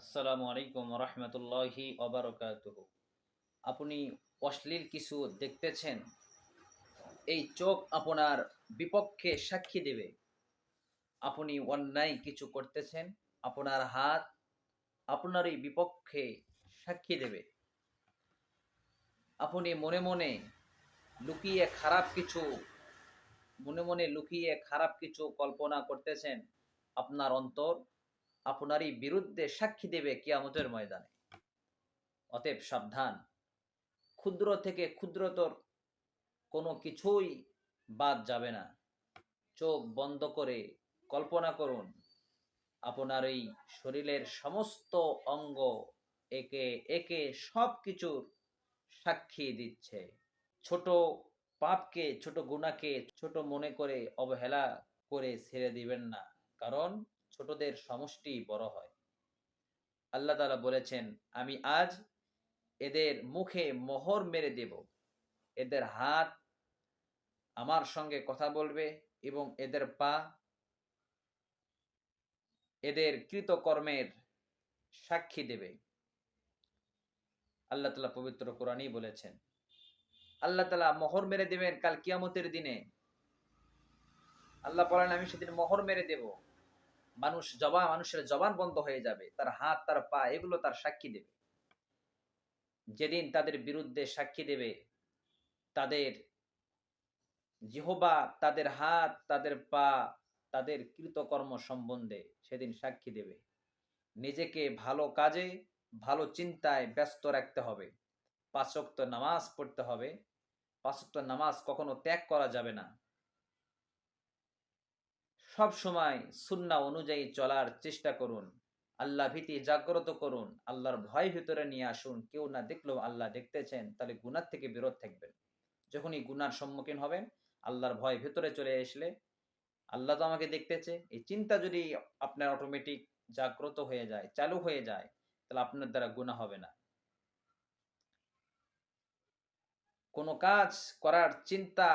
আসসালামু আলাইকুম রহমতুল্লাহি ওবারকাতুহু। আপনি অশ্লীল কিছু দেখতেছেন, এই চোখ আপনার বিপক্ষে সাক্ষী দেবে। আপনি অন্যায় কিছু করতেছেন, আপনার হাত আপনারই বিপক্ষে সাক্ষী দেবে। আপনি মনে মনে লুকিয়ে খারাপ কিছু কল্পনা করতেছেন, আপনার অন্তর আপনারই বিরুদ্ধে সাক্ষী দেবে কিয়ামতের ময়দানে। অতএব সাবধান, ক্ষুদ্র থেকে ক্ষুদ্রতর কোনো কিছুই বাদ যাবে না। চোখ বন্ধ করে কল্পনা করুন, আপনার এই শরীরের সমস্ত অঙ্গ একে একে সব কিছুর সাক্ষী দিচ্ছে। ছোট পাপকে, ছোট গুনাহকে ছোট মনে করে অবহেলা করে ছেড়ে দিবেন না, কারণ ছোটদের সমষ্টি বড় হয়। আল্লাহ তাআলা বলেছেন, আমি আজ এদের মুখে মোহর মেরে দেব। এদের হাত আমার সঙ্গে কথা বলবে এবং এদের পা এদের কৃতকর্মের সাক্ষী দেবে। আল্লাহ তাআলা পবিত্র কোরআনেই বলেছেন। আল্লাহ তাআলা মোহর মেরে দেবেন কাল কিয়ামতের দিনে। আল্লাহ বলেন, আমি সেদিন মোহর মেরে দেব। মানুষের জবান বন্ধ হয়ে যাবে, তার হাত তার পা এগুলো তার সাক্ষী দেবে। যেদিন তাদের বিরুদ্ধে সাক্ষী দেবে, তাদের জিহবা, তাদের হাত, তাদের পা, তাদের কৃতকর্ম সম্বন্ধে সেদিন সাক্ষী দেবে। নিজেকে ভালো কাজে, ভালো চিন্তায় ব্যস্ত রাখতে হবে। ৫ ওয়াক্ত নামাজ পড়তে হবে। ৫ ওয়াক্ত নামাজ কখনো ত্যাগ করা যাবে না। সব সময় সুন্নাহ অনুযায়ী চলার চেষ্টা করুন। আল্লাহ ভীতি জাগ্রত করুন। আল্লাহর ভয় ভিতরে নিয়ে আসুন। কেউ না দেখলেও আল্লাহ দেখতেছেন, তাহলে গুনাহ থেকে বিরত থাকবেন। যখনই গুনার সম্মুখীন হবেন, আল্লাহর ভয় ভেতরে চলে আসলে, আল্লাহ তো আমাকে দেখতেছে, এই চিন্তা যদি আপনার অটোমেটিক জাগ্রত হয়ে যায়, চালু হয়ে যায়, তাহলে আপনার দ্বারা গুনাহ হবে না। কোনো কাজ করার চিন্তা,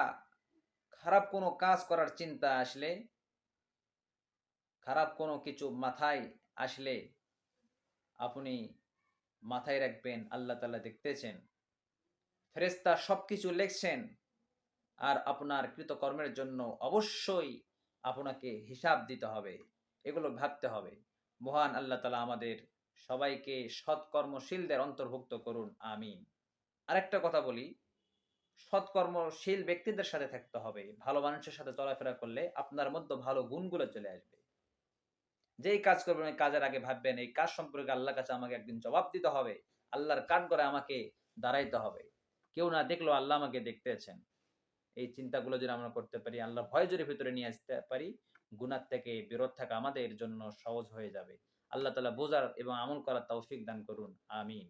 খারাপ কোনো কাজ করার চিন্তা আসলে, খারাপ কোনো কিছু মাথায় আসলে আপনি মাথায় রাখবেন আল্লাহ তাআলা দেখতেছেন। ফেরেশতা সবকিছু লিখছেন, আর আপনার কৃতকর্মের জন্য অবশ্যই আপনাকে হিসাব দিতে হবে। এগুলো ভাবতে হবে। মহান আল্লাহ তাআলা আমাদের সবাইকে সৎকর্মশীলদের অন্তর্ভুক্ত করুন। আমিন। আরেকটা কথা বলি, সৎকর্মশীল ব্যক্তিদের সাথে থাকতে হবে। ভালো মানুষের সাথে চলাফেরা করলে আপনার মধ্যে ভালো গুণগুলো চলে আসবে। যেই কাজ করবেন ওই কাজের আগে ভাববেন, এই কাজ সম্পর্কে আল্লাহর কাছে আমাকে একদিন জবাব দিতে হবে। আল্লাহর কাঠগড়ায় আমাকে দাঁড়াইতে হবে। কেউ না দেখলেও আল্লাহ আমাকে দেখতেছেন। এই চিন্তাগুলো যদি আমরা করতে পারি, আল্লাহর ভয় যদি ভিতরে নিয়ে আসতে পারি, গুনাহ থেকে বিরত থাকা আমাদের জন্য সহজ হয়ে যাবে। আল্লাহ তাআলা বোঝার এবং আমল করার তৌফিক দান করুন। আমিন।